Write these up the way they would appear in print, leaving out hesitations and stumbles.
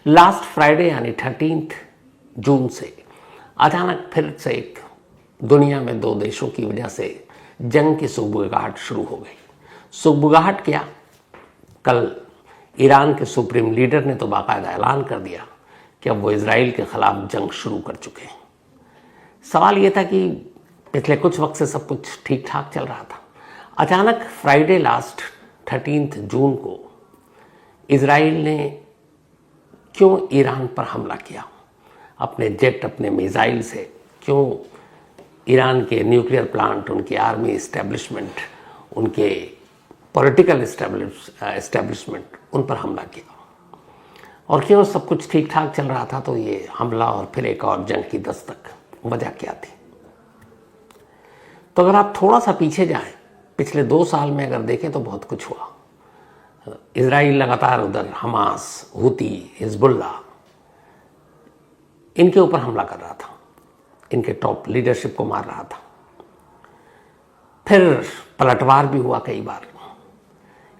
Last Friday यानी 13 जून से अचानक फिर से एक दुनिया में दो देशों की वजह से जंग की सुगबुगाहट शुरू हो गई। सुगबुगाहट क्या, कल ईरान के सुप्रीम लीडर ने तो बाकायदा ऐलान कर दिया कि अब वो इजराइल के खिलाफ जंग शुरू कर चुके हैं। सवाल ये था कि पिछले कुछ वक्त से सब कुछ ठीक ठाक चल रहा था, अचानक फ्राइडे लास्ट 13 जून को इजराइल ने क्यों ईरान पर हमला किया, अपने जेट अपने मिसाइल से क्यों ईरान के न्यूक्लियर प्लांट, उनकी आर्मी इस्टेब्लिशमेंट, उनके पॉलिटिकल इस्टेब्लिशमेंट, उन पर हमला किया, और क्यों सब कुछ ठीक ठाक चल रहा था तो ये हमला और फिर एक और जंग की दस्तक, वजह क्या थी। तो अगर आप थोड़ा सा पीछे जाएं, पिछले 2 साल में अगर देखें तो बहुत कुछ हुआ। इजराइल लगातार उधर हमास, हुती, हिजबुल्ला, इनके ऊपर हमला कर रहा था, इनके टॉप लीडरशिप को मार रहा था। फिर पलटवार भी हुआ कई बार।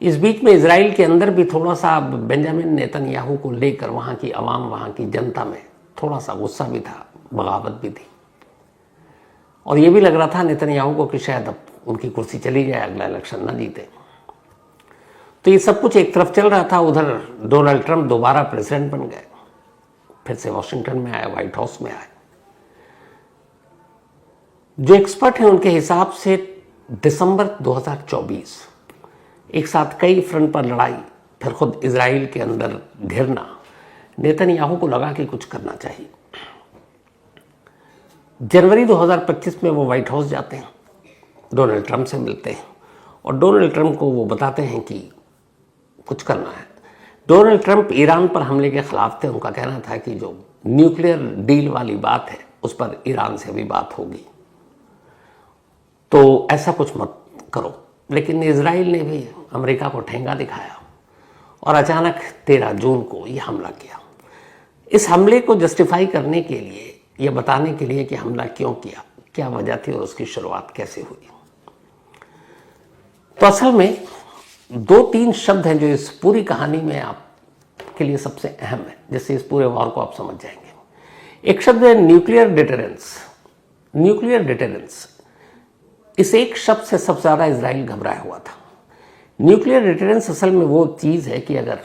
इस बीच में इजराइल के अंदर भी थोड़ा सा बेंजामिन नेतन्याहू को लेकर वहाँ की आवाम, वहाँ की जनता में थोड़ा सा गुस्सा भी था, बगावत भी थी, और ये भी लग रहा था नेतन्याहू को कि शायद अब उनकी कुर्सी चली जाए, अगला इलेक्शन न जीते। तो ये सब कुछ एक तरफ चल रहा था, उधर डोनाल्ड ट्रंप दोबारा प्रेसिडेंट बन गए, फिर से वॉशिंगटन में आए, व्हाइट हाउस में आए। जो एक्सपर्ट हैं उनके हिसाब से दिसंबर 2024 एक साथ कई फ्रंट पर लड़ाई, फिर खुद इजराइल के अंदर घिरना, नेतन्याहू को लगा कि कुछ करना चाहिए। जनवरी 2025 में वो व्हाइट हाउस जाते हैं, डोनाल्ड ट्रंप से मिलते हैं, और डोनाल्ड ट्रंप को वो बताते हैं कि कुछ करना है। डोनाल्ड ट्रंप ईरान पर हमले के खिलाफ थे, उनका कहना था कि जो न्यूक्लियर डील वाली बात है उस पर ईरान से भी बात होगी, तो ऐसा कुछ मत करो। लेकिन इजराइल ने भी अमेरिका को ठेंगा दिखाया और अचानक 13 जून को ये हमला किया। इस हमले को जस्टिफाई करने के लिए, यह बताने के लिए कि हमला क्यों किया, क्या वजह थी और उसकी शुरुआत कैसे हुई, तो असल में 2-3 शब्द हैं जो इस पूरी कहानी में आपके लिए सबसे अहम है, जिससे इस पूरे वॉर को आप समझ जाएंगे। एक शब्द है न्यूक्लियर डिटरेंस। न्यूक्लियर डिटरेंस, इस एक शब्द से सबसे ज़्यादा इजराइल घबराया हुआ था। न्यूक्लियर डिटरेंस असल में वो चीज़ है कि अगर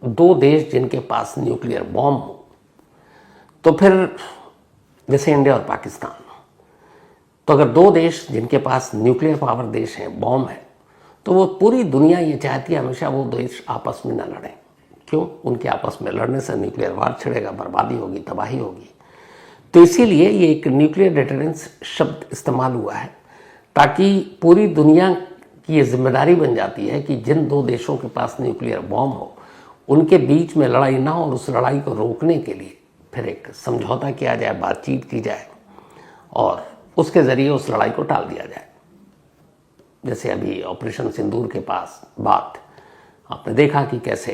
2 देश जिनके पास न्यूक्लियर बॉम्ब हो, तो फिर जैसे इंडिया और पाकिस्तान, तो अगर 2 देश जिनके पास न्यूक्लियर पावर देश हैं, बॉम्ब है, तो वो पूरी दुनिया ये चाहती है हमेशा वो देश आपस में न लड़ें। क्यों? उनके आपस में लड़ने से न्यूक्लियर वार छिड़ेगा, बर्बादी होगी, तबाही होगी। तो इसीलिए ये एक न्यूक्लियर डिटरेंस शब्द इस्तेमाल हुआ है, ताकि पूरी दुनिया की ये जिम्मेदारी बन जाती है कि जिन 2 देशों के पास न्यूक्लियर बॉम्ब हो, उनके बीच में लड़ाई ना हो, और उस लड़ाई को रोकने के लिए फिर एक समझौता किया जाए, बातचीत की जाए, और उसके ज़रिए उस लड़ाई को टाल दिया जाए। जैसे अभी ऑपरेशन सिंदूर के पास बात आपने देखा कि कैसे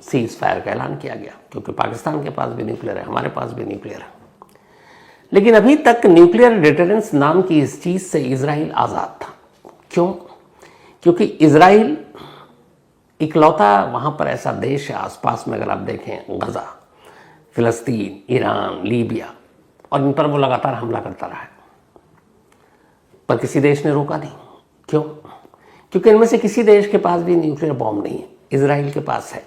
सीज फायर का ऐलान किया गया, क्योंकि पाकिस्तान के पास भी न्यूक्लियर है, हमारे पास भी न्यूक्लियर है। लेकिन अभी तक न्यूक्लियर डिटरेंस नाम की इस चीज़ से इजराइल आज़ाद था। क्यों? क्योंकि इजराइल इकलौता वहाँ पर ऐसा देश है, आसपास में अगर आप देखें, गज़ा, फ़िलिस्तीन, ईरान, लीबिया, और इन पर वो लगातार हमला करता रहा है, पर किसी देश ने रोका नहीं। क्यों? क्योंकि इनमें से किसी देश के पास भी न्यूक्लियर बॉम्ब नहीं है, इजराइल के पास है।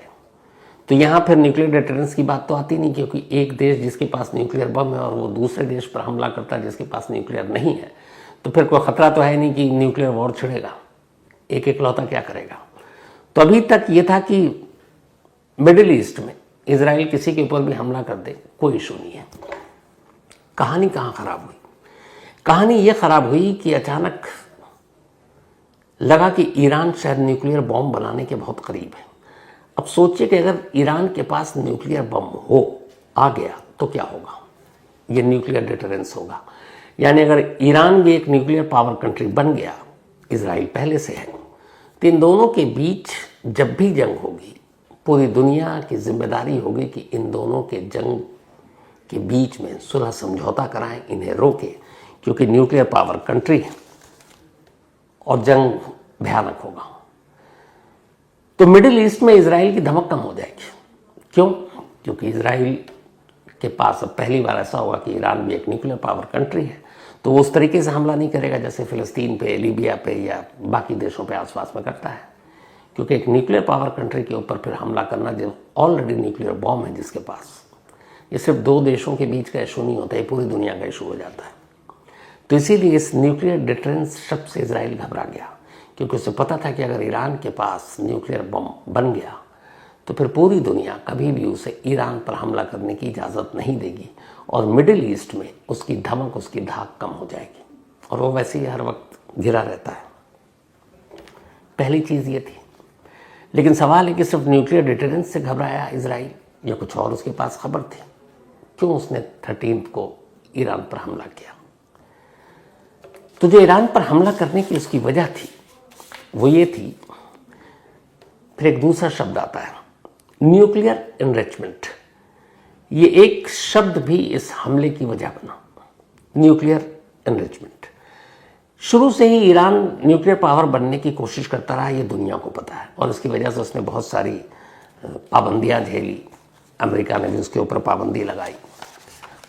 तो यहाँ फिर न्यूक्लियर डिटरेंस की बात तो आती नहीं, क्योंकि एक देश जिसके पास न्यूक्लियर बम है और वो दूसरे देश पर हमला करता है जिसके पास न्यूक्लियर नहीं है, तो फिर कोई ख़तरा तो है नहीं कि न्यूक्लियर वॉर छिड़ेगा, एक इकलौता क्या करेगा। तो अभी तक ये था कि मिडिल ईस्ट में इजराइल किसी के ऊपर भी हमला कर दे, कोई इशू नहीं है। कहानी कहाँ ख़राब हुई? कहानी ये ख़राब हुई कि अचानक लगा कि ईरान शायद न्यूक्लियर बॉम्ब बनाने के बहुत करीब है। अब सोचिए कि अगर ईरान के पास न्यूक्लियर बम आ गया तो क्या होगा? ये न्यूक्लियर डिटरेंस होगा। यानी अगर ईरान भी एक न्यूक्लियर पावर कंट्री बन गया, इजराइल पहले से है, तो इन दोनों के बीच जब भी जंग होगी, पूरी दुनिया की जिम्मेदारी होगी कि इन दोनों के जंग के बीच में सुलह समझौता कराएं, इन्हें रोकें, क्योंकि न्यूक्लियर पावर कंट्री है और जंग भयानक होगा। तो मिडिल ईस्ट में इजराइल की धमक कम हो जाएगी। क्यों? क्योंकि इजराइल के पास अब पहली बार ऐसा होगा कि ईरान भी एक न्यूक्लियर पावर कंट्री है, तो वो उस तरीके से हमला नहीं करेगा जैसे फ़िलिस्तीन पे, लीबिया पे या बाकी देशों पे आसपास में करता है। क्योंकि एक न्यूक्लियर पावर कंट्री के ऊपर फिर हमला करना, जो ऑलरेडी न्यूक्लियर बॉम्ब है जिसके पास, ये सिर्फ दो देशों के बीच का इशू नहीं होता, ये पूरी दुनिया का इशू हो जाता है। तो इसीलिए इस न्यूक्लियर डिटरेंस शब्द से इजराइल घबरा गया, क्योंकि उसे पता था कि अगर ईरान के पास न्यूक्लियर बम बन गया तो फिर पूरी दुनिया कभी भी उसे ईरान पर हमला करने की इजाज़त नहीं देगी और मिडिल ईस्ट में उसकी धमक, उसकी धाक कम हो जाएगी, और वो वैसे ही हर वक्त घिरा रहता है। पहली चीज़ ये थी। लेकिन सवाल है कि सिर्फ न्यूक्लियर डिटरेंस से घबराया इजराइल या कुछ और उसके पास खबर थी? क्यों उसने 13 को ईरान पर हमला किया? तो जो ईरान पर हमला करने की उसकी वजह थी वो ये थी, फिर एक दूसरा शब्द आता है, न्यूक्लियर एनरिचमेंट। ये एक शब्द भी इस हमले की वजह बना, न्यूक्लियर एनरिचमेंट। शुरू से ही ईरान न्यूक्लियर पावर बनने की कोशिश करता रहा, ये दुनिया को पता है, और इसकी वजह से उसने बहुत सारी पाबंदियां झेली। अमेरिका ने भी उसके ऊपर पाबंदी लगाई,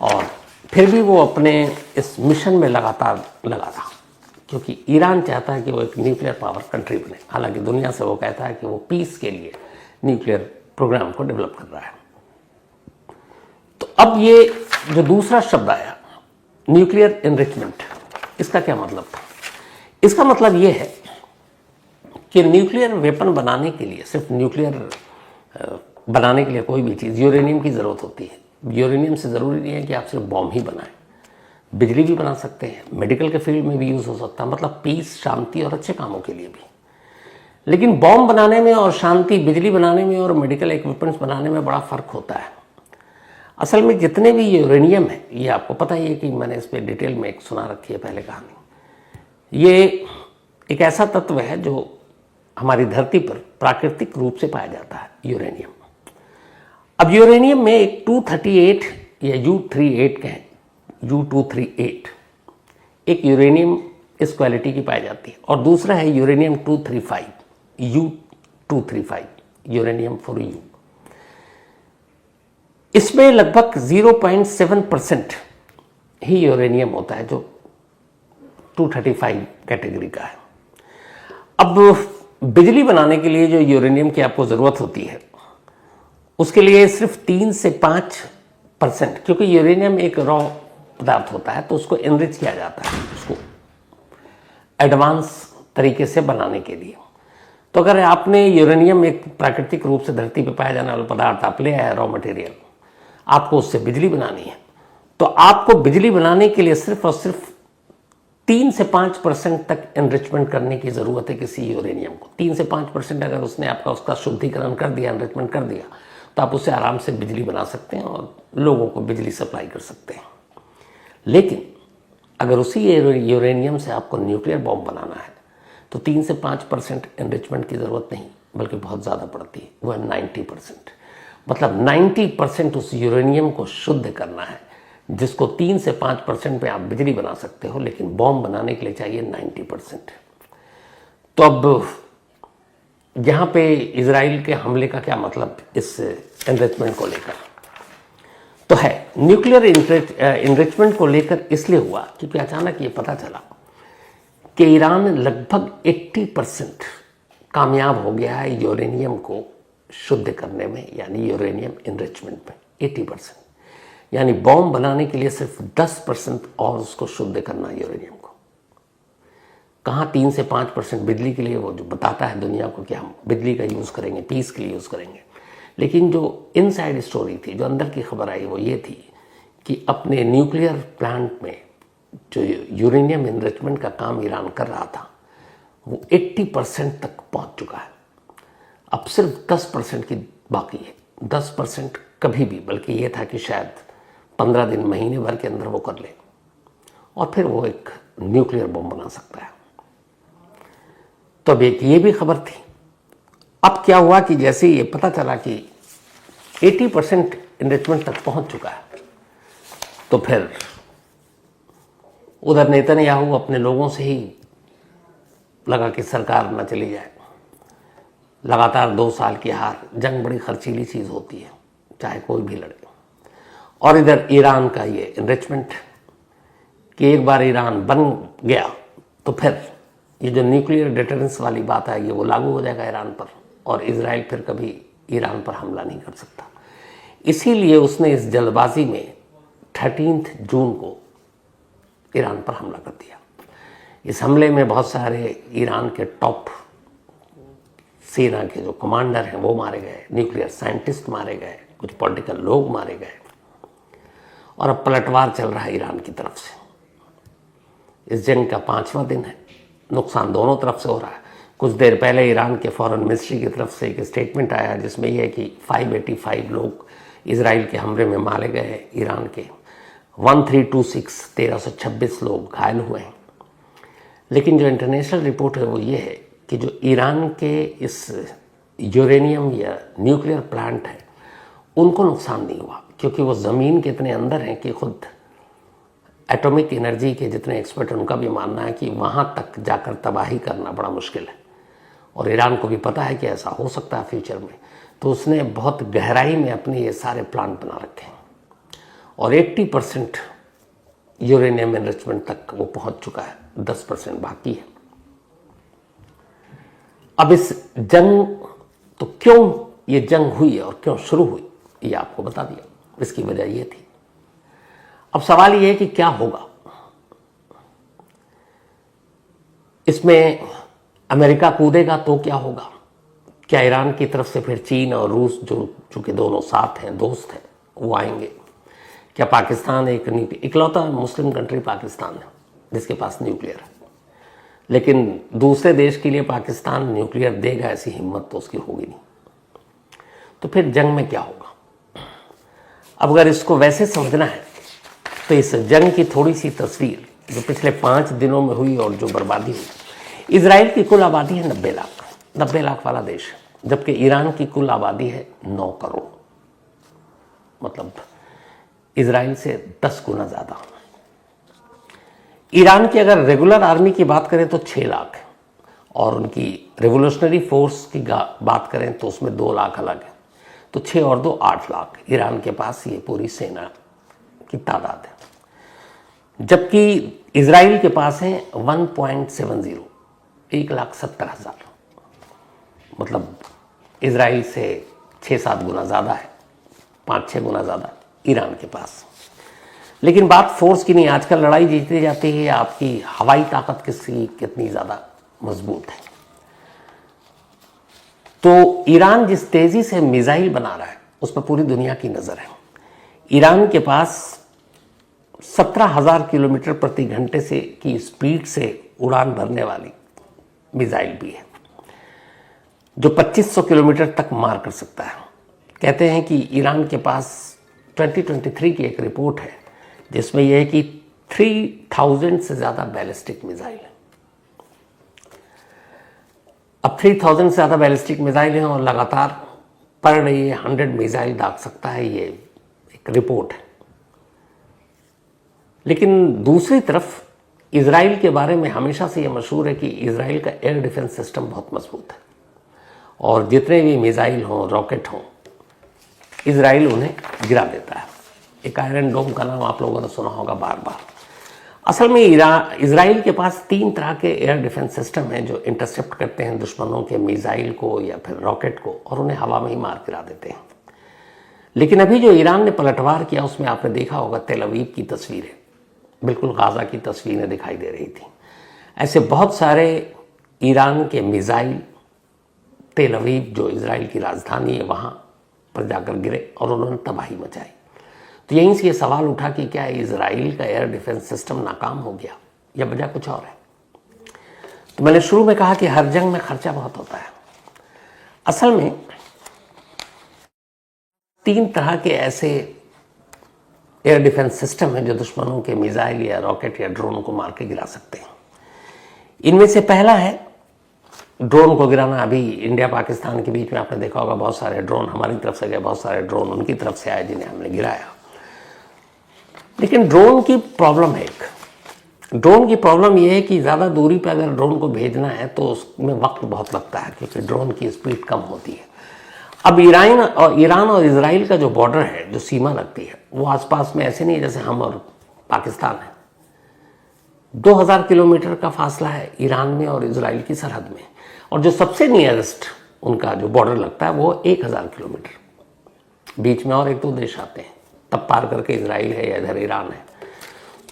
और फिर भी वो अपने इस मिशन में लगातार लगा रहा, क्योंकि ईरान चाहता है कि वो एक न्यूक्लियर पावर कंट्री बने। हालांकि दुनिया से वो कहता है कि वो पीस के लिए न्यूक्लियर प्रोग्राम को डेवलप कर रहा है। तो अब ये जो दूसरा शब्द आया, न्यूक्लियर एनरिचमेंट, इसका क्या मतलब था? इसका मतलब ये है कि न्यूक्लियर वेपन बनाने के लिए, सिर्फ न्यूक्लियर बनाने के लिए कोई भी चीज़, यूरेनियम की ज़रूरत होती है। यूरेनियम से ज़रूरी नहीं है कि आप सिर्फ बॉम्ब ही बनाएं, बिजली भी बना सकते हैं, मेडिकल के फील्ड में भी यूज़ हो सकता है, मतलब पीस, शांति और अच्छे कामों के लिए भी। लेकिन बॉम्ब बनाने में और शांति, बिजली बनाने में और मेडिकल इक्विपमेंट्स बनाने में बड़ा फ़र्क होता है। असल में जितने भी यूरेनियम है, ये आपको पता ही है कि मैंने इस पर डिटेल में एक सुना रखी है पहले कहानी। ये एक ऐसा तत्व है जो हमारी धरती पर प्राकृतिक रूप से पाया जाता है, यूरेनियम। अब यूरेनियम में एक 238 या U38 कहें, U238 एक यूरेनियम इस क्वालिटी की पाई जाती है, और दूसरा है uranium 235, U235, uranium for you. इसमें लगभग 0.7% ही यूरेनियम होता है जो 235 कैटेगरी का है। अब बिजली बनाने के लिए जो यूरेनियम की आपको ज़रूरत होती है, उसके लिए सिर्फ 3 से 5%, क्योंकि यूरेनियम एक रॉ पदार्थ होता है तो उसको एनरिच किया जाता है, उसको एडवांस तरीके से बनाने के लिए। तो अगर आपने यूरेनियम एक प्राकृतिक रूप से धरती पर पाया जाने वाला पदार्थ आप ले आए, रॉ मटेरियल, आपको उससे बिजली बनानी है, तो आपको बिजली बनाने के लिए सिर्फ और सिर्फ 3 से 5% तक एनरिचमेंट करने की ज़रूरत है किसी यूरेनियम को। 3 से 5% अगर उसने आपका उसका शुद्धिकरण कर दिया, एनरिचमेंट कर दिया, तो आप उससे आराम से बिजली बना सकते हैं और लोगों को बिजली सप्लाई कर सकते हैं। लेकिन अगर उसी यूरेनियम से आपको न्यूक्लियर बॉम्ब बनाना है तो 3 से 5% एनरिचमेंट की ज़रूरत नहीं, बल्कि बहुत ज़्यादा पड़ती है, वो है 90%। मतलब 90% उस यूरेनियम को शुद्ध करना है, जिसको 3 से 5% में आप बिजली बना सकते हो, लेकिन बॉम्ब बनाने के लिए चाहिए 90%। तो अब यहाँ पे इजराइल के हमले का क्या मतलब इस एनरिचमेंट को लेकर? तो है, न्यूक्लियर एनरिचमेंट को लेकर इसलिए हुआ क्योंकि अचानक ये पता चला कि ईरान लगभग 80% कामयाब हो गया है यूरेनियम को शुद्ध करने में, यानी यूरेनियम एनरिचमेंट में 80%। यानी बॉम्ब बनाने के लिए सिर्फ 10% और उसको शुद्ध करना यूरेनियम को। कहाँ 3 से 5% बिजली के लिए, वो जो बताता है दुनिया को कि हम बिजली का यूज़ करेंगे, पीस के लिए यूज़ करेंगे। लेकिन जो इनसाइड स्टोरी थी, जो अंदर की खबर आई, वो ये थी कि अपने न्यूक्लियर प्लांट में जो यूरेनियम एनरिचमेंट का काम ईरान कर रहा था, वो 80% तक पहुँच चुका है। अब सिर्फ 10% की बाकी है। 10% कभी भी, बल्कि ये था कि शायद 15 दिन, महीने भर के अंदर वो कर ले और फिर वो एक न्यूक्लियर बम बना सकता है। तो अब एक ये भी खबर थी। अब क्या हुआ कि जैसे ये पता चला कि 80% एनरिचमेंट तक पहुंच चुका है, तो फिर उधर नेतन्याहू अपने लोगों से ही लगा कि सरकार न चली जाए। लगातार 2 साल की हार, जंग बड़ी खर्चीली चीज़ होती है, चाहे कोई भी लड़े। और इधर ईरान का ये इनरिचमेंट कि एक बार ईरान बन गया तो फिर ये जो न्यूक्लियर डिटरेंस वाली बात आएगी वो लागू हो जाएगा ईरान पर, और इजराइल फिर कभी ईरान पर हमला नहीं कर सकता। इसीलिए उसने इस जल्दबाजी में 13 जून को ईरान पर हमला कर दिया। इस हमले में बहुत सारे ईरान के टॉप सेना के जो कमांडर हैं वो मारे गए, न्यूक्लियर साइंटिस्ट मारे गए, कुछ पॉलिटिकल लोग मारे गए, और अब पलटवार चल रहा है ईरान की तरफ से। इस जंग का 5वां दिन है, नुकसान दोनों तरफ से हो रहा है। कुछ देर पहले ईरान के फॉरेन मिनिस्ट्री की तरफ से एक स्टेटमेंट आया जिसमें यह है कि 585 लोग इजराइल के हमले में मारे गए, ईरान के 1326 लोग घायल हुए हैं। लेकिन जो इंटरनेशनल रिपोर्ट है वो ये है कि जो ईरान के इस यूरेनियम या न्यूक्लियर प्लांट है उनको नुकसान नहीं हुआ, क्योंकि वो ज़मीन के इतने अंदर हैं कि खुद एटॉमिक एनर्जी के जितने एक्सपर्ट हैं उनका भी मानना है कि वहाँ तक जाकर तबाही करना बड़ा मुश्किल है। और ईरान को भी पता है कि ऐसा हो सकता है फ्यूचर में, तो उसने बहुत गहराई में अपने ये सारे प्लांट बना रखे हैं और 80% यूरेनियम एनरिचमेंट तक वो पहुँच चुका है, 10% बाकी है। अब इस जंग, तो क्यों ये जंग हुई है और क्यों शुरू हुई ये आपको बता दिया, इसकी वजह ये थी। अब सवाल ये है कि क्या होगा इसमें। अमेरिका कूदेगा तो क्या होगा? क्या ईरान की तरफ से फिर चीन और रूस, जो चूंकि दोनों साथ हैं, दोस्त हैं, वो आएंगे? क्या पाकिस्तान एक इकलौता मुस्लिम कंट्री पाकिस्तान है जिसके पास न्यूक्लियर है, लेकिन दूसरे देश के लिए पाकिस्तान न्यूक्लियर देगा ऐसी हिम्मत तो उसकी होगी नहीं। तो फिर जंग में क्या होगा? अब अगर इसको वैसे समझना है तो इस जंग की थोड़ी सी तस्वीर जो पिछले 5 दिनों में हुई और जो बर्बादी हुई। इजराइल की कुल आबादी है 90 लाख, 90 लाख वाला देश है, जबकि ईरान की कुल आबादी है 9 करोड़, मतलब इजराइल से 10 गुना ज़्यादा। ईरान की अगर रेगुलर आर्मी की बात करें तो 6 लाख है, और उनकी रेवोल्यूशनरी फोर्स की बात करें तो उसमें 2 लाख अलग है, तो 6 और 2 8 लाख ईरान के पास ये पूरी सेना की तादाद है। जबकि इजराइल के पास है 1.70, 1,70,000, मतलब इजराइल से 6-7 गुना ज़्यादा है, 5-6 गुना ज़्यादा ईरान के पास। लेकिन बात फोर्स की नहीं, आजकल लड़ाई जीती जाती है आपकी हवाई ताकत किसकी कितनी ज़्यादा मजबूत है। तो ईरान जिस तेज़ी से मिसाइल बना रहा है उस पर पूरी दुनिया की नज़र है। ईरान के पास 17,000 किलोमीटर प्रति घंटे से की स्पीड से उड़ान भरने वाली मिसाइल भी है जो 2500 किलोमीटर तक मार कर सकता है। कहते हैं कि ईरान के पास 2023 की एक रिपोर्ट है जिसमें यह है कि 3000 से ज़्यादा बैलिस्टिक मिसाइल है। अब 3000 से ज़्यादा बैलिस्टिक मिसाइल हैं और लगातार पर डे 100 मिसाइल दाग सकता है, ये एक रिपोर्ट है। लेकिन दूसरी तरफ इजराइल के बारे में हमेशा से ये मशहूर है कि इजराइल का एयर डिफेंस सिस्टम बहुत मजबूत है और जितने भी मिसाइल हों, रॉकेट हों, इजराइल उन्हें गिरा देता है। एक आयरन डोम का नाम आप लोगों ने सुना होगा बार बार। असल में इजराइल के पास 3 तरह के एयर डिफेंस सिस्टम हैं जो इंटरसेप्ट करते हैं दुश्मनों के मिसाइल को या फिर रॉकेट को और उन्हें हवा में ही मार गिरा देते हैं। लेकिन अभी जो ईरान ने पलटवार किया उसमें आपने देखा होगा तेल अवीव की तस्वीरें, बिल्कुल गाज़ा की तस्वीरें दिखाई दे रही थी। ऐसे बहुत सारे ईरान के मिसाइल तेल अवीव जो इजराइल की राजधानी है वहाँ पर जाकर गिरे और उन्होंने तबाही मचाई। तो यहीं से ये सवाल उठा कि क्या इजराइल का एयर डिफेंस सिस्टम नाकाम हो गया या वजह कुछ और है। तो मैंने शुरू में कहा कि हर जंग में खर्चा बहुत होता है। असल में 3 तरह के ऐसे एयर डिफेंस सिस्टम हैं जो दुश्मनों के मिसाइल या रॉकेट या ड्रोन को मार के गिरा सकते हैं। इनमें से पहला है ड्रोन को गिराना। अभी इंडिया पाकिस्तान के बीच में आपने देखा होगा बहुत सारे ड्रोन हमारी तरफ से गए, बहुत सारे ड्रोन उनकी तरफ से आए जिन्हें हमने गिराया। लेकिन ड्रोन की प्रॉब्लम है, एक ड्रोन की प्रॉब्लम यह है कि ज़्यादा दूरी पर अगर ड्रोन को भेजना है तो उसमें वक्त बहुत लगता है क्योंकि ड्रोन की स्पीड कम होती है। अब ईरान और इजराइल का जो बॉर्डर है, जो सीमा लगती है, वो आसपास में ऐसे नहीं है जैसे हम और पाकिस्तान है। 2000 किलोमीटर का फासला है ईरान में और इजराइल की सरहद में, और जो सबसे नियरेस्ट उनका जो बॉर्डर लगता है वो 1000 किलोमीटर। बीच में और एक दो देश आते हैं, तब पार करके इजराइल है या इधर ईरान है।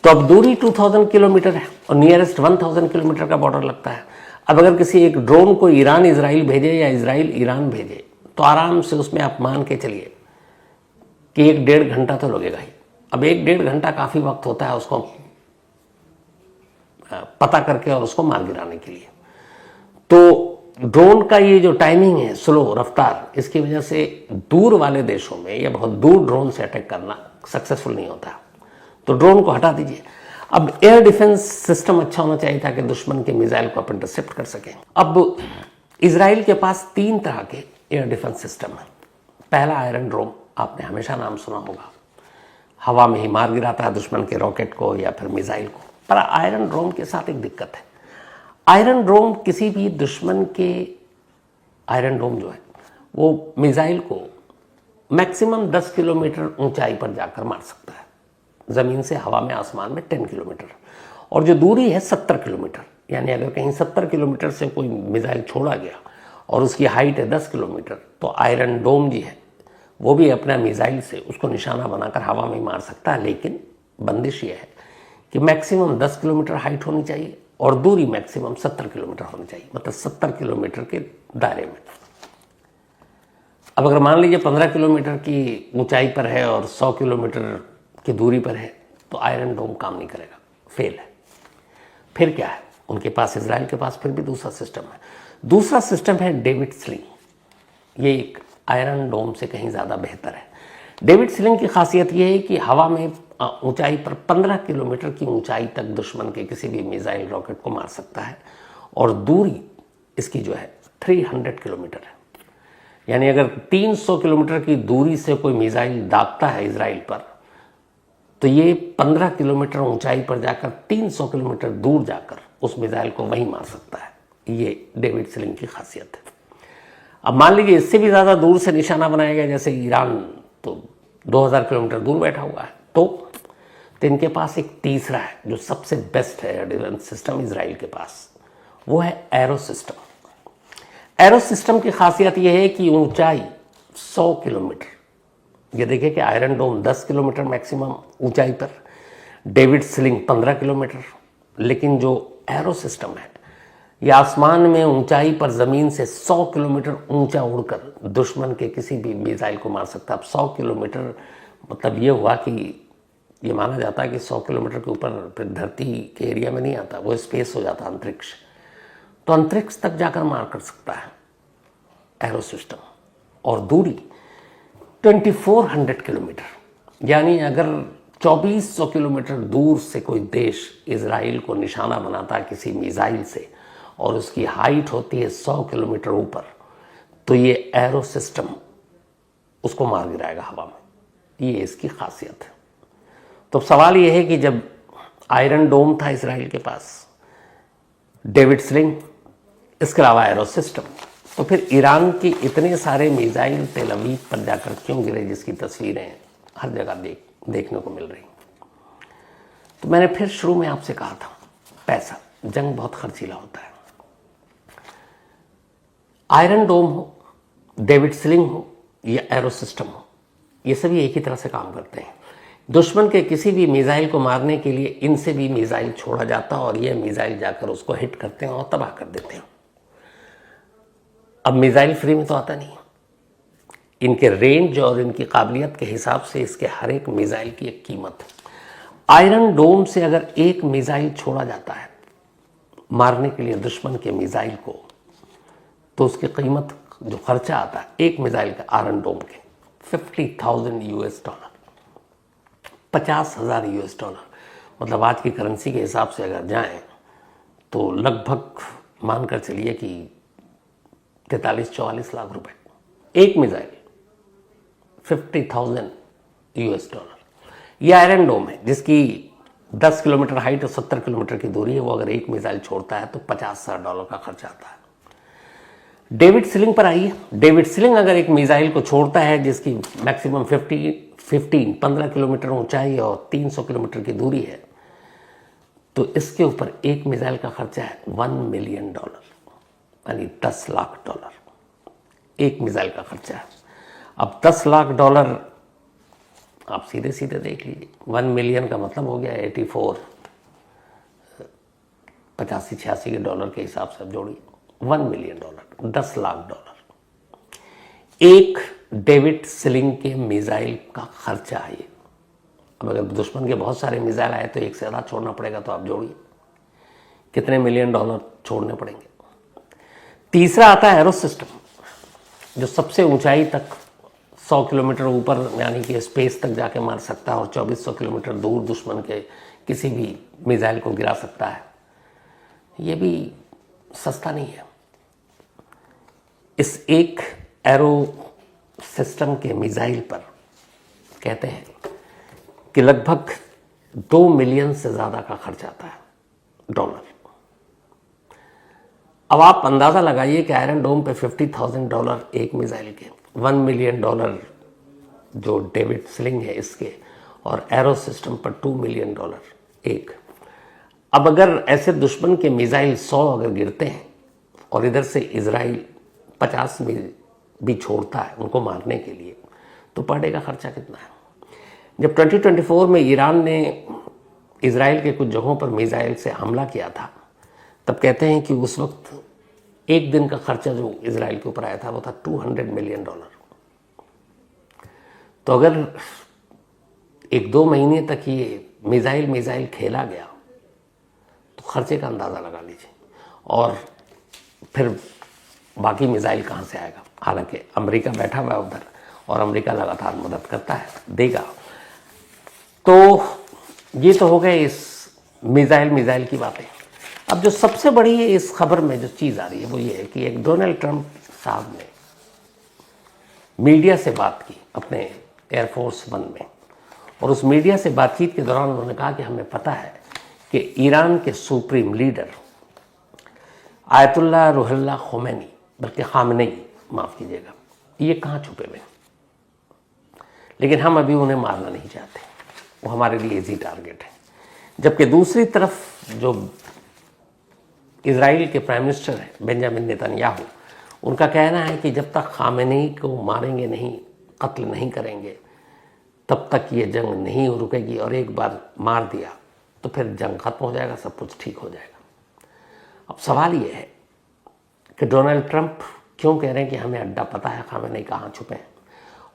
तो अब दूरी 2000 किलोमीटर है और नियरेस्ट 1000 किलोमीटर का बॉर्डर लगता है। अब अगर किसी एक ड्रोन को ईरान इजराइल भेजे या इजराइल ईरान भेजे, तो आराम से उसमें आप मान के चलिए कि 1-1.5 घंटा तो लगेगा ही। अब 1-1.5 घंटा काफ़ी वक्त होता है उसको पता करके और उसको मार गिराने के लिए। तो ड्रोन का ये जो टाइमिंग है, स्लो रफ्तार, इसकी वजह से दूर वाले देशों में या बहुत दूर ड्रोन से अटैक करना सक्सेसफुल नहीं होता। तो ड्रोन को हटा दीजिए। अब एयर डिफेंस सिस्टम अच्छा होना चाहिए ताकि दुश्मन के मिसाइल को आप इंटरसेप्ट कर सकें। अब इजराइल के पास 3 तरह के एयर डिफेंस सिस्टम है। पहला आयरन डोम, आपने हमेशा नाम सुना होगा, हवा में ही मार गिराता है दुश्मन के रॉकेट को या फिर मिसाइल को। पर आयरन डोम के साथ एक दिक्कत है। आयरन डोम किसी भी दुश्मन के आयरन डोम जो है वो मिसाइल को मैक्सिमम 10 किलोमीटर ऊंचाई पर जाकर मार सकता है, ज़मीन से हवा में आसमान में 10 किलोमीटर, और जो दूरी है 70 किलोमीटर। यानी अगर कहीं 70 किलोमीटर से कोई मिसाइल छोड़ा गया और उसकी हाइट है 10 किलोमीटर, तो आयरन डोम जी है वो भी अपना मिसाइल से उसको निशाना बनाकर हवा में मार सकता है। लेकिन बंदिश ये है कि मैक्सिमम 10 किलोमीटर हाइट होनी चाहिए और दूरी मैक्सिमम 70 किलोमीटर होनी चाहिए, मतलब 70 किलोमीटर के दायरे में। अब अगर मान लीजिए 15 किलोमीटर की ऊंचाई पर है और 100 किलोमीटर की दूरी पर है, तो आयरन डोम काम नहीं करेगा, फेल है। फिर क्या है उनके पास, इजराइल के पास फिर भी दूसरा सिस्टम है। दूसरा सिस्टम है डेविड स्लिंग। ये एक आयरन डोम से कहीं ज़्यादा बेहतर है। डेविड स्लिंग की खासियत यह है कि हवा में ऊंचाई पर 15 किलोमीटर की ऊंचाई तक दुश्मन के किसी भी मिसाइल रॉकेट को मार सकता है, और दूरी इसकी जो है 300 किलोमीटर है। यानी अगर 300 किलोमीटर की दूरी से कोई मिसाइल दागता है इजराइल पर, तो ये 15 किलोमीटर ऊंचाई पर जाकर 300 किलोमीटर दूर जाकर उस मिसाइल को वहीं मार सकता है। ये डेविड स्लिंग की खासियत है। अब मान लीजिए इससे भी ज़्यादा दूर से निशाना बनाया गया, जैसे ईरान तो 2000 किलोमीटर दूर बैठा हुआ है, तो इनके पास एक तीसरा है जो सबसे बेस्ट है एयर डिफेंस सिस्टम इजराइल के पास, वो है एरो सिस्टम। एरो सिस्टम की खासियत यह है कि ऊंचाई 100 किलोमीटर। ये देखिए कि आयरन डोम 10 किलोमीटर मैक्सिमम ऊंचाई पर, डेविड स्लिंग 15 किलोमीटर, लेकिन जो एरो सिस्टम है ये आसमान में ऊंचाई पर ज़मीन से 100 किलोमीटर ऊंचा उड़कर दुश्मन के किसी भी मिसाइल को मार सकता है। अब 100 किलोमीटर मतलब ये हुआ कि ये माना जाता है कि 100 किलोमीटर के ऊपर फिर धरती के एरिया में नहीं आता, वो स्पेस हो जाता अंतरिक्ष, तो अंतरिक्ष तक जाकर मार कर सकता है एरो सिस्टम। और दूरी 2400 किलोमीटर। यानी अगर 2400 किलोमीटर दूर से कोई देश इजराइल को निशाना बनाता है किसी मिसाइल से और उसकी हाइट होती है 100 किलोमीटर ऊपर, तो ये एरो सिस्टम उसको मार गिराएगा हवा में। ये इसकी खासियत है। तो सवाल ये है कि जब आयरन डोम था इजराइल के पास, डेविड स्लिंग, इसके अलावा एरो सिस्टम, तो फिर ईरान की इतने सारे मिसाइल तेल अवीव पर जाकर क्यों गिरे, जिसकी तस्वीरें हर जगह देखने को मिल रही। तो मैंने फिर शुरू में आपसे कहा था, पैसा, जंग बहुत खर्चीला होता है। आयरन डोम हो, डेविड स्लिंग हो या एरो सिस्टम हो, ये सभी एक ही तरह से काम करते हैं। दुश्मन के किसी भी मिसाइल को मारने के लिए इनसे भी मिसाइल छोड़ा जाता और ये मिसाइल जाकर उसको हिट करते हैं और तबाह कर देते हैं। अब मिसाइल फ्री में तो आता नहीं, इनके रेंज और इनकी काबिलियत के हिसाब से इसके हर एक मिसाइल की एक कीमत है। आयरन डोम से अगर एक मिसाइल छोड़ा जाता है मारने के लिए दुश्मन के मिसाइल को, तो उसकी कीमत, जो खर्चा आता है एक मिसाइल का आयरन डोम के, $50,000, $50,000। मतलब आज की करेंसी के हिसाब से अगर जाएं तो लगभग मानकर चलिए कि 43-44 लाख रुपए एक मिसाइल, $50,000। ये आयरन डोम है जिसकी 10 किलोमीटर हाइट और 70 किलोमीटर की दूरी है। वो अगर एक मिसाइल छोड़ता है तो $50,000 का खर्चा आता है। डेविड सिलिंग पर आइए। डेविड सिलिंग अगर एक मिसाइल को छोड़ता है जिसकी मैक्सिमम 15 किलोमीटर ऊंचाई और 300 किलोमीटर की दूरी है, तो इसके ऊपर एक मिसाइल का खर्चा है $1 मिलियन, यानी $10 लाख एक मिसाइल का खर्चा है। अब $10 लाख आप सीधे सीधे देख लीजिए, 1 मिलियन का मतलब हो गया 85-86 के डॉलर के हिसाब से आप जोड़िए, $1 मिलियन, $10 लाख एक डेविड सिलिंग के मिसाइल का खर्चा है ये। अब अगर दुश्मन के बहुत सारे मिसाइल आए तो एक से ज़्यादा छोड़ना पड़ेगा, तो आप जोड़िए कितने $1 मिलियन छोड़ने पड़ेंगे। तीसरा आता है एरो सिस्टम, जो सबसे ऊंचाई तक 100 किलोमीटर ऊपर यानी कि स्पेस तक जाके मार सकता है और 2400 किलोमीटर दूर दुश्मन के किसी भी मिसाइल को गिरा सकता है। ये भी सस्ता नहीं है। इस एक एरो सिस्टम के मिसाइल पर कहते हैं कि लगभग $2 मिलियन से ज़्यादा का खर्च आता है डॉलर। अब आप अंदाज़ा लगाइए कि आयरन डोम पे $50,000 एक मिसाइल के, $1 मिलियन जो डेविड सिलिंग है इसके, और एरो सिस्टम पर $2 मिलियन एक। अब अगर ऐसे दुश्मन के मिसाइल 100 अगर गिरते हैं और इधर से इजराइल 50 भी छोड़ता है उनको मारने के लिए, तो पर डे का खर्चा कितना है। जब 2024 में ईरान ने इजराइल के कुछ जगहों पर मिसाइल से हमला किया था, तब कहते हैं कि उस वक्त एक दिन का खर्चा जो इजराइल के ऊपर आया था वो था $200 मिलियन। तो अगर 1-2 महीने तक ये मिसाइल खेला गया तो खर्चे का अंदाज़ा लगा लीजिए, और फिर बाकी मिसाइल कहाँ से आएगा। हालांकि अमेरिका बैठा हुआ है उधर और अमेरिका लगातार मदद करता है, देगा। तो ये तो हो गए इस मिसाइल की बातें। अब जो सबसे बड़ी है इस खबर में जो चीज़ आ रही है वो ये है कि एक डोनाल्ड ट्रंप साहब ने मीडिया से बात की अपने एयरफोर्स 1 में, और उस मीडिया से बातचीत के दौरान उन्होंने कहा कि हमें पता है कि ईरान के supreme leader Ayatollah Ruhollah Khomeini, बल्कि खामनेई माफ़ कीजिएगा, ये कहाँ छुपे हुए, लेकिन हम अभी उन्हें मारना नहीं चाहते, वो हमारे लिए इजी टारगेट है। जबकि दूसरी तरफ जो इजराइल के प्राइम मिनिस्टर हैं बेंजामिन नेतन्याहू, उनका कहना है कि जब तक खामेनी को मारेंगे नहीं, कत्ल नहीं करेंगे, तब तक ये जंग नहीं रुकेगी, और एक बार मार दिया तो फिर जंग खत्म हो जाएगा, सब कुछ ठीक हो जाएगा। अब सवाल ये है कि डोनाल्ड ट्रंप क्यों कह रहे हैं कि हमें अड्डा पता है खामेनी कहाँ छुपे हैं,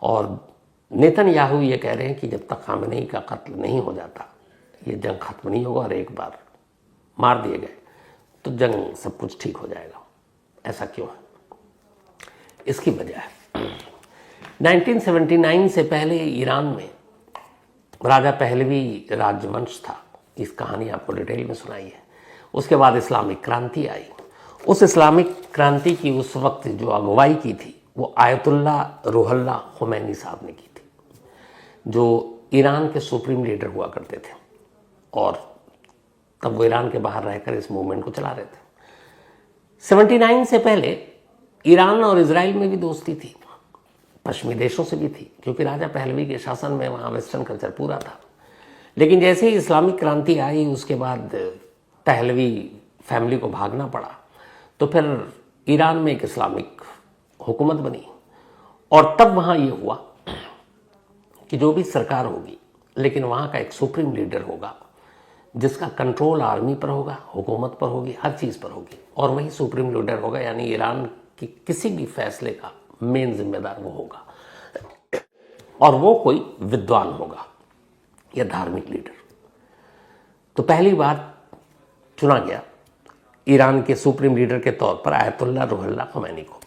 और नेतन्याहू ये कह रहे हैं कि जब तक खामेनी का कत्ल नहीं हो जाता ये जंग खत्म नहीं होगा, और एक बार मार दिए गए तो जंग सब कुछ ठीक हो जाएगा। ऐसा क्यों है? इसकी वजह है 1979 से पहले ईरान में राजा पहलवी राजवंश था। इस कहानी आपको डिटेल में सुनाई है। उसके बाद इस्लामिक क्रांति आई। उस इस्लामिक क्रांति की उस वक्त जो अगुवाई की थी वो आयतुल्लाह रुहुल्लाह खोमेनी साहब ने की थी, जो ईरान के सुप्रीम लीडर हुआ करते थे, और तब वो ईरान के बाहर रहकर इस मूवमेंट को चला रहे थे। 79 से पहले ईरान और इजराइल में भी दोस्ती थी, पश्चिमी देशों से भी थी, क्योंकि राजा पहलवी के शासन में वहाँ वेस्टर्न कल्चर पूरा था। लेकिन जैसे ही इस्लामिक क्रांति आई, उसके बाद पहलवी फैमिली को भागना पड़ा, तो फिर ईरान में एक इस्लामिक हुकूमत बनी, और तब वहाँ ये हुआ कि जो भी सरकार होगी, लेकिन वहाँ का एक सुप्रीम लीडर होगा जिसका कंट्रोल आर्मी पर होगा, हुकूमत पर होगी, हर चीज़ पर होगी, और वही सुप्रीम लीडर होगा, यानी ईरान की किसी भी फैसले का मेन जिम्मेदार वो होगा, और वो कोई विद्वान होगा या धार्मिक लीडर। तो पहली बार चुना गया ईरान के सुप्रीम लीडर के तौर पर आयतुल्लाह रुहुल्लाह खोमेनी को।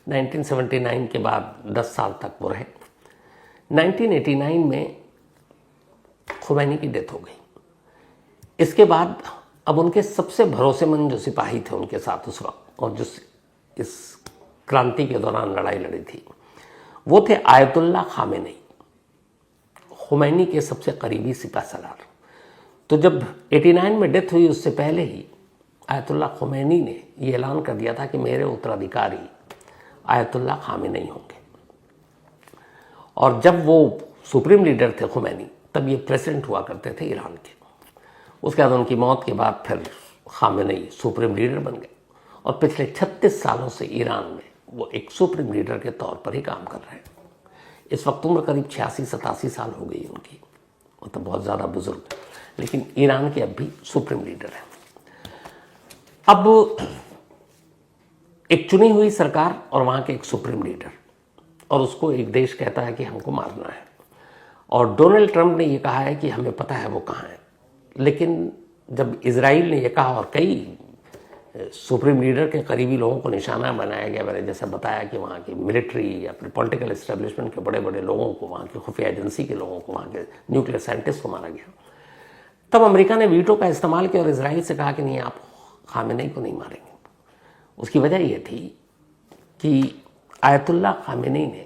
1979 के बाद 10 साल तक वो रहे। 1989 में खोमेनी की डेथ हो गई। इसके बाद अब उनके सबसे भरोसेमंद जो सिपाही थे उनके साथ उस वक्त, और जो इस क्रांति के दौरान लड़ाई लड़ी थी, वो थे आयतुल्लाह खामेनी, खोमेनी के सबसे करीबी सिपहसालार। तो जब 89 में डेथ हुई, उससे पहले ही आयतुल्ला खुमैनी ने ये ऐलान कर दिया था कि मेरे उत्तराधिकारी आयतुल्ला खामेनी होंगे। और जब वो सुप्रीम लीडर थे खुमैनी, तब ये प्रेसिडेंट हुआ करते थे ईरान के। उसके बाद उनकी मौत के बाद फिर खामेनी सुप्रीम लीडर बन गए और पिछले 36 सालों से ईरान में वो एक सुप्रीम लीडर के तौर पर ही काम कर रहे हैं। इस वक्त उम्र करीब 86-87 साल हो गई उनकी, मतलब बहुत ज़्यादा बुजुर्ग, लेकिन ईरान के अब भी सुप्रीम लीडर हैं। अब एक चुनी हुई सरकार और वहाँ के एक सुप्रीम लीडर, और उसको एक देश कहता है कि हमको मारना है, और डोनाल्ड ट्रंप ने ये कहा है कि हमें पता है वो कहाँ है। लेकिन जब इजराइल ने ये कहा और कई सुप्रीम लीडर के करीबी लोगों को निशाना बनाया गया, मैंने जैसे बताया कि वहाँ की मिलिट्री या फिर पॉलिटिकल इस्टेब्लिशमेंट के बड़े बड़े लोगों को, वहाँ की खुफिया एजेंसी के लोगों को, वहाँ के न्यूक्लियर साइंटिस्ट को मारा गया, तब अमेरिका ने वीटो का इस्तेमाल किया और इजराइल से कहा कि नहीं, आप खामेनी को नहीं मारेंगे। उसकी वजह यह थी कि आयतुल्ला खामेनी ने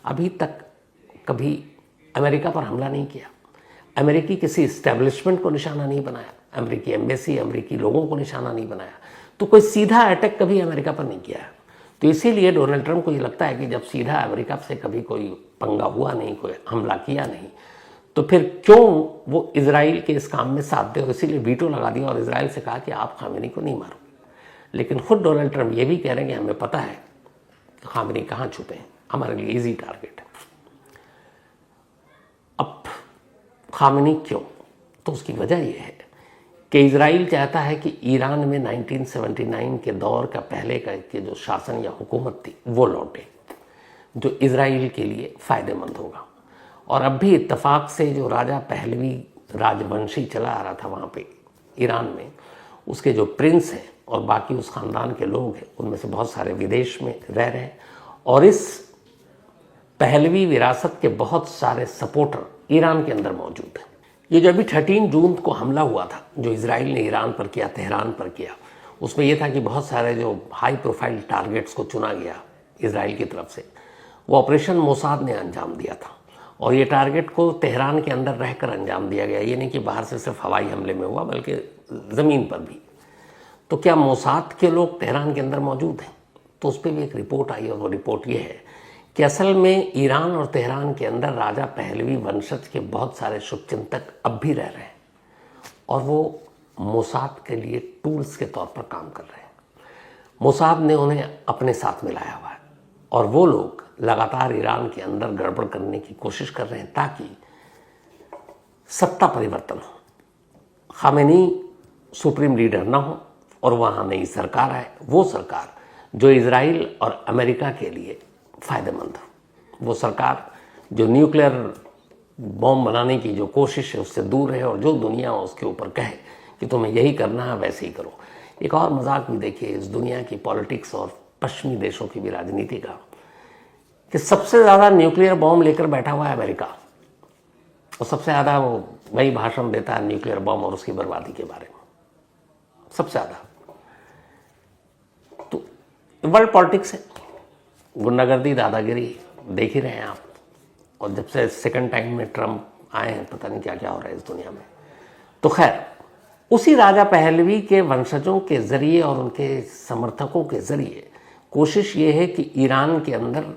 अभी तक कभी अमेरिका पर हमला नहीं किया, अमेरिकी किसी इस्टेब्लिशमेंट को निशाना नहीं बनाया, अमेरिकी एम्बेसी, अमेरिकी लोगों को निशाना नहीं बनाया, तो कोई सीधा अटैक कभी अमेरिका पर नहीं किया है। तो इसीलिए डोनाल्ड ट्रंप को ये लगता है कि जब सीधा अमेरिका से कभी कोई पंगा हुआ नहीं, कोई हमला किया नहीं, तो फिर क्यों वो इजराइल के इस काम में साथ दे, और इसीलिए वीटो लगा दिया और इजराइल से कहा कि आप खामेनी को नहीं मारो। लेकिन खुद डोनाल्ड ट्रंप ये भी कह रहे हैं कि हमें पता है कि खामेनी कहाँ छुपे हैं, हमारे लिए इजी टारगेट है। अब खामेनी क्यों? तो उसकी वजह यह है कि इजराइल चाहता है कि ईरान में 1979 के दौर का पहले का के जो शासन या हुकूमत थी वो लौटे, जो इजराइल के लिए फ़ायदेमंद होगा। और अब भी इत्तेफाक से जो राजा पहलवी राजवंशी चला आ रहा था वहाँ पे ईरान में, उसके जो प्रिंस हैं और बाकी उस ख़ानदान के लोग हैं, उनमें से बहुत सारे विदेश में रह रहे हैं, और इस पहलवी विरासत के बहुत सारे सपोर्टर ईरान के अंदर मौजूद हैं। ये जो अभी 13 जून को हमला हुआ था, जो इजराइल ने ईरान पर किया, तेहरान पर किया, उसमें यह था कि बहुत सारे जो हाई प्रोफाइल टारगेट्स को चुना गया इजराइल की तरफ से, वो ऑपरेशन मोसाद ने अंजाम दिया था। और ये टारगेट को तेहरान के अंदर रहकर अंजाम दिया गया, ये नहीं कि बाहर से सिर्फ हवाई हमले में हुआ, बल्कि ज़मीन पर भी। तो क्या मोसाद के लोग तेहरान के अंदर मौजूद हैं? तो उस पर भी एक रिपोर्ट आई, और वो रिपोर्ट ये है कि असल में ईरान और तेहरान के अंदर राजा पहलवी वंशज के बहुत सारे शुभचिंतक अब भी रह रहे हैं, और वो मोसाद के लिए टूल्स के तौर पर काम कर रहे हैं। मोसाद ने उन्हें अपने साथ मिलाया हुआ है, और वो लोग लगातार ईरान के अंदर गड़बड़ करने की कोशिश कर रहे हैं ताकि सत्ता परिवर्तन हो, खामेनी सुप्रीम लीडर ना हो और वहाँ नई सरकार आए, वो सरकार जो इजराइल और अमेरिका के लिए फ़ायदेमंद हो, वो सरकार जो न्यूक्लियर बॉम्ब बनाने की जो कोशिश है उससे दूर रहे, और जो दुनिया उसके ऊपर कहे कि तुम्हें यही करना है वैसे ही करो। एक और मजाक भी देखिए इस दुनिया की पॉलिटिक्स और पश्चिमी देशों की भी राजनीति का, कि सबसे ज़्यादा न्यूक्लियर बॉम्ब लेकर बैठा हुआ है अमेरिका, और सबसे ज़्यादा वो वही भाषण देता है न्यूक्लियर बॉम्ब और उसकी बर्बादी के बारे में, सबसे ज़्यादा। तो वर्ल्ड पॉलिटिक्स है, गुंडागर्दी, दादागिरी देख ही रहे हैं आप। और जब से सेकंड टाइम में ट्रंप आए हैं, पता नहीं क्या क्या हो रहा है इस दुनिया में। तो खैर, उसी राजा पहलवी के वंशजों के ज़रिए और उनके समर्थकों के ज़रिए कोशिश ये है कि ईरान के अंदर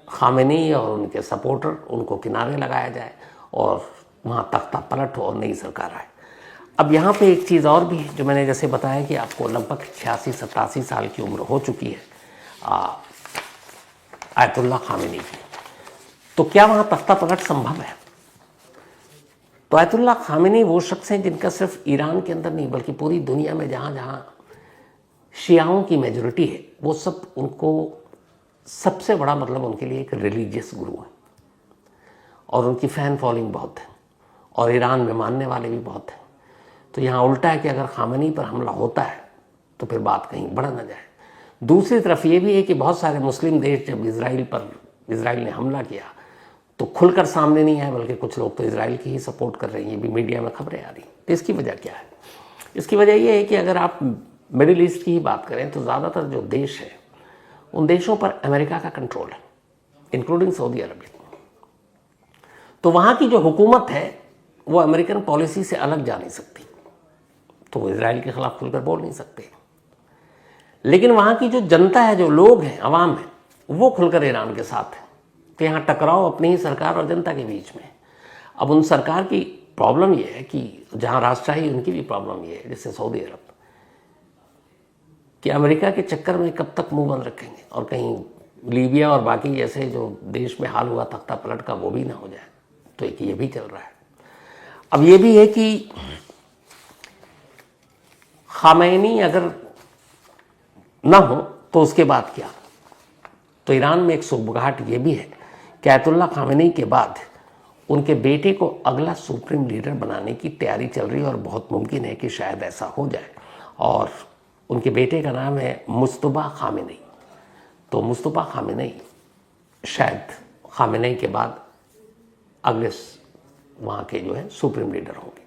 खामेनी और उनके सपोर्टर, उनको किनारे लगाया जाए और वहाँ तख्ता पलट हो और नई सरकार आए। अब यहाँ पे एक चीज़ और भी है, जो मैंने जैसे बताया कि आपको लगभग 86-87 साल की उम्र हो चुकी है आयतुल्ला खामेनी की। तो क्या वहाँ तख्ता पलट संभव है? तो आयतुल्ला खामेनी वो शख्स हैं जिनका सिर्फ ईरान के अंदर नहीं बल्कि पूरी दुनिया में जहाँ जहाँ शियाओं की मेजॉरिटी है, वो सब उनको सबसे बड़ा मतलब उनके लिए एक रिलीजियस गुरु है, और उनकी फ़ैन फॉलोइंग बहुत है, और ईरान में मानने वाले भी बहुत हैं। तो यहाँ उल्टा है कि अगर खामेनी पर हमला होता है तो फिर बात कहीं बढ़ न जाए। दूसरी तरफ ये भी है कि बहुत सारे मुस्लिम देश जब इजराइल ने हमला किया तो खुलकर सामने नहीं आए, बल्कि कुछ लोग तो इजराइल की ही सपोर्ट कर रहे हैं, ये भी मीडिया में खबरें आ रही। तो इसकी वजह क्या है? इसकी वजह ये है कि अगर आप मिडिल ईस्ट की ही बात करें तो ज़्यादातर जो देश है उन देशों पर अमेरिका का कंट्रोल है, इंक्लूडिंग सऊदी अरबिया। तो वहाँ की जो हुकूमत है वो अमेरिकन पॉलिसी से अलग जा नहीं सकती, तो वो इजराइल के खिलाफ खुलकर बोल नहीं सकते। लेकिन वहाँ की जो जनता है, जो लोग हैं, अवाम है, वो खुलकर ईरान के साथ है। तो यहाँ टकराव अपनी ही सरकार और जनता के बीच में। अब उन सरकार की प्रॉब्लम ये है कि जहाँ राजशाही, उनकी भी प्रॉब्लम ये है, जैसे सऊदी अरब, कि अमेरिका के चक्कर में कब तक मुंह बंद रखेंगे और कहीं लीबिया और बाकी जैसे जो देश में हाल हुआ तख्ता पलट का वो भी ना हो जाए। तो एक ये भी चल रहा है। अब ये भी है कि खामैनी अगर ना हो तो उसके बाद क्या। तो ईरान में एक सुबगाहट ये भी है कि आयतुल्लाह खामैनी के बाद उनके बेटे को अगला सुप्रीम लीडर बनाने की तैयारी चल रही है और बहुत मुमकिन है कि शायद ऐसा हो जाए। और उनके बेटे का नाम है मुस्तफा खामेनी। तो मुस्तफा खामेनी शायद खामेनी के बाद अगले वहाँ के जो है सुप्रीम लीडर होंगे।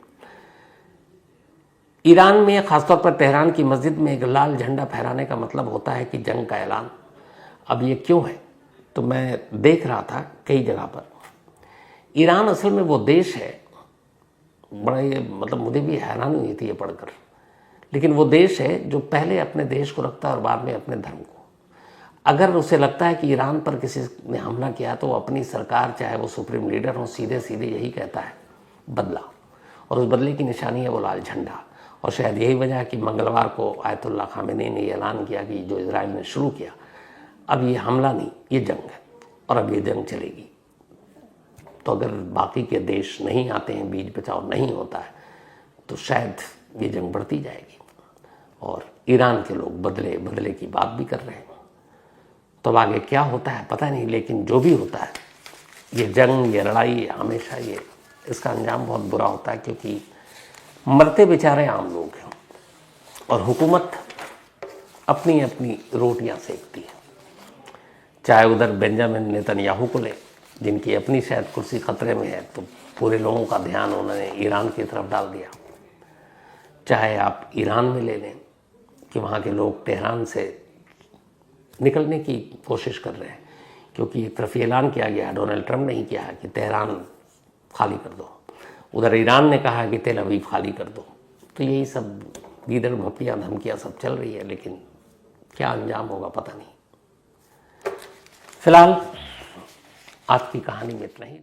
ईरान में खासतौर पर तेहरान की मस्जिद में एक लाल झंडा फहराने का मतलब होता है कि जंग का ऐलान। अब ये क्यों है, तो मैं देख रहा था कई जगह पर, ईरान असल में वो देश है, बड़ा ये मतलब मुझे भी हैरानी हुई थी ये पढ़कर, लेकिन वो देश है जो पहले अपने देश को रखता है और बाद में अपने धर्म को। अगर उसे लगता है कि ईरान पर किसी ने हमला किया तो वो अपनी सरकार, चाहे वो सुप्रीम लीडर हो, सीधे सीधे यही कहता है, बदला। और उस बदले की निशानी है वो लाल झंडा। और शायद यही वजह है कि मंगलवार को आयतुल्लाह खामेनी ने ऐलान किया कि जो इजराइल ने शुरू किया, अब ये हमला नहीं, ये जंग है और अब ये जंग चलेगी। तो अगर बाकी के देश नहीं आते हैं, बीच बचाव नहीं होता है, तो शायद ये जंग बढ़ती जाएगी। और ईरान के लोग बदले बदले की बात भी कर रहे हैं। तो अब आगे क्या होता है पता नहीं, लेकिन जो भी होता है, ये जंग, ये लड़ाई हमेशा ये इसका अंजाम बहुत बुरा होता है, क्योंकि मरते बेचारे आम लोग हैं और हुकूमत अपनी अपनी रोटियां सेकती है। चाहे उधर बेंजामिन नेतन्याहू को ले, जिनकी अपनी शायद कुर्सी खतरे में है, तो पूरे लोगों का ध्यान उन्होंने ईरान की तरफ डाल दिया। चाहे आप ईरान में ले लें कि वहाँ के लोग तेहरान से निकलने की कोशिश कर रहे हैं, क्योंकि एक तरफ ऐलान किया गया, डोनाल्ड ट्रंप ने ही किया है कि तेहरान खाली कर दो, उधर ईरान ने कहा है कि तेल अवीव खाली कर दो। तो यही सब गीदड़ भपियाँ धमकियाँ सब चल रही है, लेकिन क्या अंजाम होगा पता नहीं। फिलहाल आज की कहानी में इतना ही।